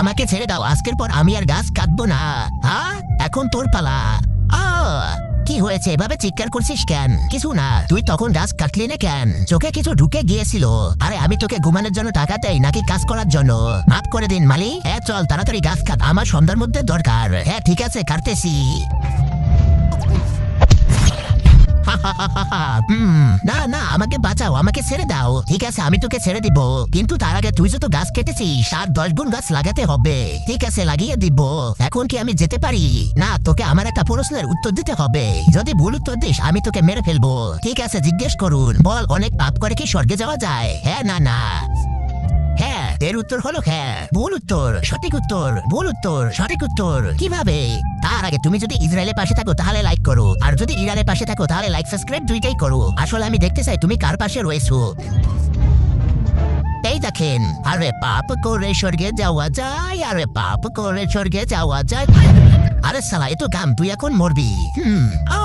আমাকে ছেড়ে দাও, আজকের পর আমি আর গাছ কাটবো না। হ্যাঁ, এখন তোর পালা। কি হয়েছে, এভাবে চিৎকার করছিস কেন? কিছু না, তুই তখন গাছ কাটলি না কেন? চোখে কিছু ঢুকে গিয়েছিল। আরে আমি তোকে ঘুমানোর জন্য টাকা দেই নাকি কাজ করার জন্য? মাফ করে দিন মালি। হ্যাঁ চল তাড়াতাড়ি গাছ কাট, আমার সন্ধ্যার মধ্যে দরকার। হ্যাঁ ঠিক আছে, কাটতেছি। না না, আমাকে বাঁচাও, আমাকে ছেড়ে দাও। ঠিক আছে, আমি তোকে ছেড়ে দিব, কিন্তু তার আগে তুই যত গাছ কেটেছিস 7-10 গুণ গাছ লাগাতে হবে। ঠিক আছে, লাগিয়ে দিব। এখন কি আমি যেতে পারি? না, তোকে আমার একটা প্রশ্নের উত্তর দিতে হবে। যদি ভুল উত্তর দিস আমি তোকে মেরে ফেলবো। ঠিক আছে, জিজ্ঞেস করুন। বল, অনেক পাপ করে কি স্বর্গে যাওয়া যায়? হ্যাঁ না না। হ্যাঁ, এর উত্তর হলো হ্যাঁ। ভুল উত্তর, সঠিক উত্তর, ভুল উত্তর, সঠিক উত্তর। কিভাবে? তার আগে তুমি যদি ইসরায়েলের পাশে থাকো তাহলে লাইক করো, আর যদি ইরানের পাশে থাকো তাহলে লাইক সাবস্ক্রাইব দুইটাই করো। আসলে আমি দেখতে চাই তুমি কার পাশে রয়েছো। এই দেখেন, আরে পাপ করে স্বর্গে যাওয়া যায়, আরে পাপ করে স্বর্গে যাওয়া যায়। আরে শালা, এ তো গান, তুই এখন মরবি। ও